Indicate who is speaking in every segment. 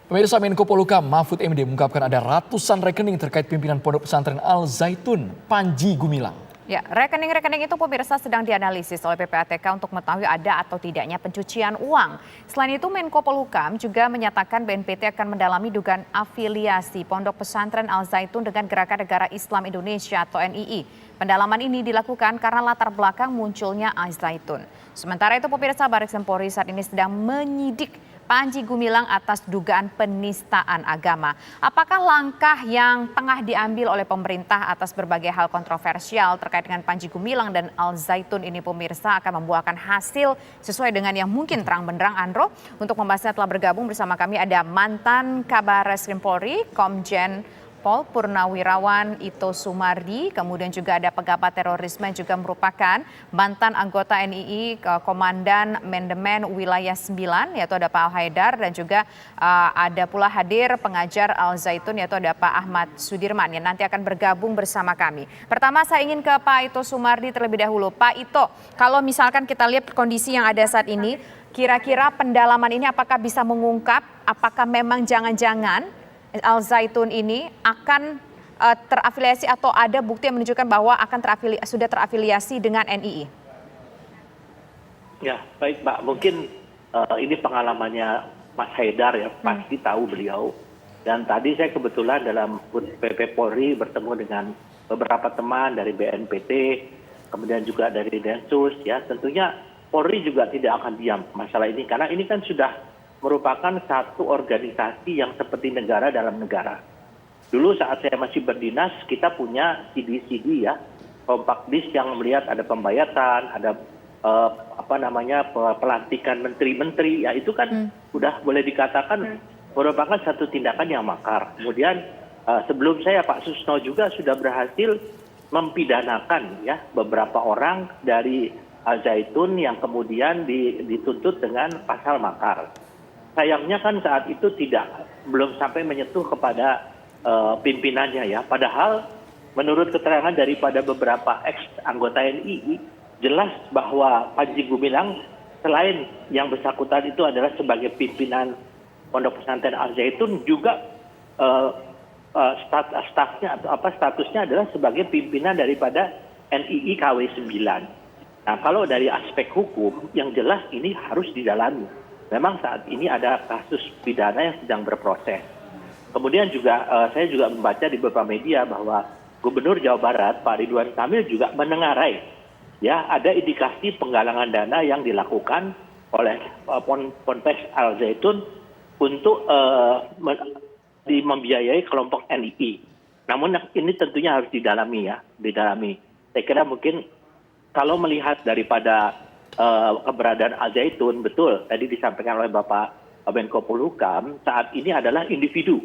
Speaker 1: Pemirsa, Menko Polhukam Mahfud MD mengungkapkan ada ratusan rekening terkait pimpinan Pondok Pesantren Al Zaitun, Panji Gumilang.
Speaker 2: Ya, rekening-rekening itu pemirsa sedang dianalisis oleh PPATK untuk mengetahui ada atau tidaknya pencucian uang. Selain itu, Menko Polhukam juga menyatakan BNPT akan mendalami dugaan afiliasi Pondok Pesantren Al Zaitun dengan Gerakan Negara Islam Indonesia atau NII. Pendalaman ini dilakukan karena latar belakang munculnya Al Zaitun. Sementara itu, pemirsa, Baris Krim Polri saat ini sedang menyidik Panji Gumilang atas dugaan penistaan agama. Apakah langkah yang tengah diambil oleh pemerintah atas berbagai hal kontroversial terkait dengan Panji Gumilang dan Al Zaitun ini, pemirsa, akan membuahkan hasil sesuai dengan yang mungkin terang benderang, Andro? Untuk membahasnya telah bergabung bersama kami ada mantan Kabares Krim Polri, Komjen Pol Purnawirawan Ito Sumardi, kemudian juga ada pegabat terorisme yang juga merupakan mantan anggota NII Komandan Mendemen Wilayah 9, yaitu ada Pak Al Haidar, dan juga ada pula hadir pengajar Al Zaitun, yaitu ada Pak Ahmad Sudirman yang nanti akan bergabung bersama kami. Pertama saya ingin ke Pak Ito Sumardi terlebih dahulu. Pak Ito, kalau misalkan kita lihat kondisi yang ada saat ini, kira-kira pendalaman ini apakah bisa mengungkap apakah memang jangan-jangan Al Zaitun ini akan terafiliasi atau ada bukti yang menunjukkan bahwa akan sudah terafiliasi dengan NII?
Speaker 3: Ya, baik Mbak. Mungkin ini pengalamannya Mas Haidar ya, pasti tahu beliau. Dan tadi saya kebetulan dalam PP Polri bertemu dengan beberapa teman dari BNPT, kemudian juga dari Densus ya. Tentunya Polri juga tidak akan diam masalah ini, karena ini kan sudah merupakan satu organisasi yang seperti negara dalam negara. Dulu saat saya masih berdinas, kita punya CD-CD ya, Kompakdis yang melihat ada pembayatan, ada pelantikan menteri-menteri, ya itu kan sudah boleh dikatakan merupakan satu tindakan yang makar. Kemudian sebelum saya Pak Susno juga sudah berhasil mempidanakan ya beberapa orang dari Al Zaitun yang kemudian dituntut dengan pasal makar. Sayangnya kan saat itu belum sampai menyentuh kepada pimpinannya ya. Padahal menurut keterangan daripada beberapa ex anggota NII, jelas bahwa Panji Gumilang selain yang bersangkutan itu adalah sebagai pimpinan Pondok Pesantren Al Zaitun, juga statusnya adalah sebagai pimpinan daripada NII KW 9. Nah, kalau dari aspek hukum yang jelas ini harus didalami. Memang saat ini ada kasus pidana yang sedang berproses. Kemudian juga saya juga membaca di beberapa media bahwa Gubernur Jawa Barat Pak Ridwan Kamil juga menengarai ya ada indikasi penggalangan dana yang dilakukan oleh Ponpes Al Zaitun untuk membiayai kelompok NII. Namun ini tentunya harus didalami. Saya kira mungkin kalau melihat daripada keberadaan Al Zaitun, betul tadi disampaikan oleh Bapak Menko Polhukam, saat ini adalah individu.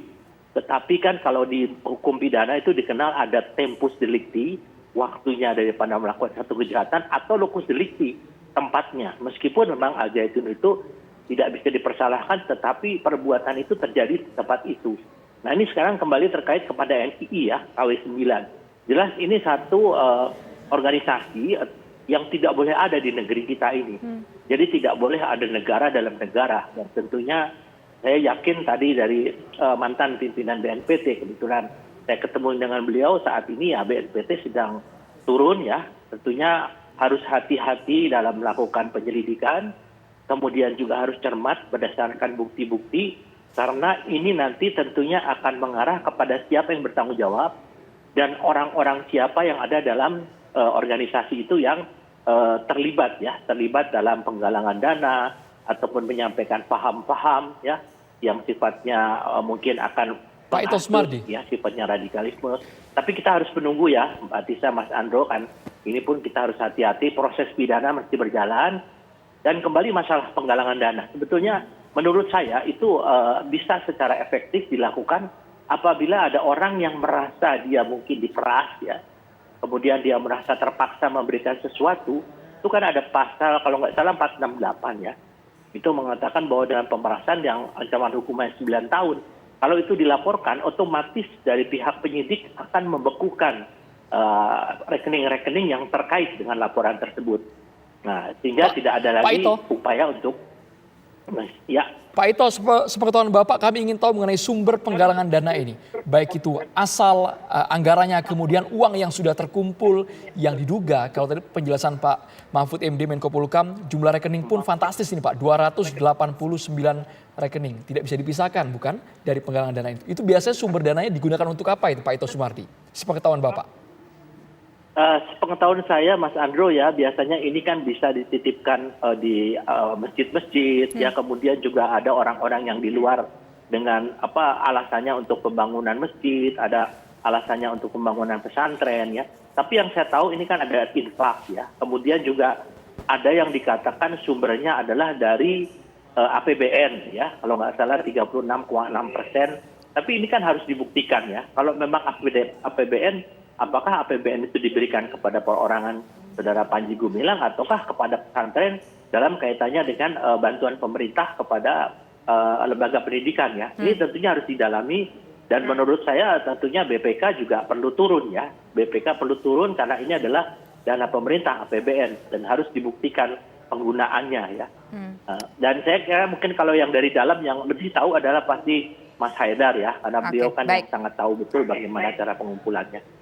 Speaker 3: Tetapi kan kalau di hukum pidana itu dikenal ada tempus delicti, waktunya daripada melakukan satu kejahatan, atau locus delicti, tempatnya. Meskipun memang Al Zaitun itu tidak bisa dipersalahkan, tetapi perbuatan itu terjadi di tempat itu. Nah, ini sekarang kembali terkait kepada NII ya, KW 9. Jelas ini satu organisasi yang tidak boleh ada di negeri kita ini. Jadi tidak boleh ada negara dalam negara. Dan tentunya saya yakin tadi dari mantan pimpinan BNPT, kebetulan saya ketemu dengan beliau saat ini ya, BNPT sedang turun ya. Tentunya harus hati-hati dalam melakukan penyelidikan. Kemudian juga harus cermat berdasarkan bukti-bukti. Karena ini nanti tentunya akan mengarah kepada siapa yang bertanggung jawab. Dan orang-orang siapa yang ada dalam organisasi itu yang terlibat dalam penggalangan dana ataupun menyampaikan paham-paham ya yang sifatnya mungkin akan
Speaker 1: Pak Ito Sumardi
Speaker 3: ya, sifatnya radikalisme. Tapi kita harus menunggu ya Mbak Tisa, Mas Andro, kan ini pun kita harus hati-hati, proses pidana mesti berjalan. Dan kembali masalah penggalangan dana, sebetulnya menurut saya itu bisa secara efektif dilakukan apabila ada orang yang merasa dia mungkin diperas ya, kemudian dia merasa terpaksa memberikan sesuatu. Itu kan ada pasal kalau nggak salah 468 ya, itu mengatakan bahwa dalam pemerasan yang ancaman hukumannya 9 tahun, kalau itu dilaporkan otomatis dari pihak penyidik akan membekukan rekening-rekening yang terkait dengan laporan tersebut. Nah, sehingga tidak ada lagi upaya untuk ya
Speaker 1: Pak Ito, sepengetahuan Bapak, kami ingin tahu mengenai sumber penggalangan dana ini. Baik itu asal anggarannya, kemudian uang yang sudah terkumpul yang diduga, kalau tadi penjelasan Pak Mahfud MD Menko Polhukam, jumlah rekening pun fantastis ini Pak, 289 rekening. Tidak bisa dipisahkan bukan dari penggalangan dana itu. Itu biasanya sumber dananya digunakan untuk apa itu Pak Ito Sumardi? Sepengetahuan Bapak.
Speaker 3: Sepengetahuan saya, Mas Andro, ya biasanya ini kan bisa dititipkan di masjid-masjid, ya kemudian juga ada orang-orang yang di luar dengan alasannya untuk pembangunan masjid, ada alasannya untuk pembangunan pesantren, ya. Tapi yang saya tahu ini kan ada infak, ya. Kemudian juga ada yang dikatakan sumbernya adalah dari APBN, ya. Kalau nggak salah 36,6%. Tapi ini kan harus dibuktikan, ya. Kalau memang APBN, apakah APBN itu diberikan kepada perorangan Saudara Panji Gumilang ataukah kepada pesantren dalam kaitannya dengan bantuan pemerintah kepada lembaga pendidikan, ya. Ini tentunya harus didalami dan menurut saya tentunya BPK juga perlu turun, ya. BPK perlu turun karena ini adalah dana pemerintah APBN dan harus dibuktikan penggunaannya, ya. Dan saya kira mungkin kalau yang dari dalam yang lebih tahu adalah pasti Mas Haidar, ya, karena beliau kan yang sangat tahu betul bagaimana cara pengumpulannya.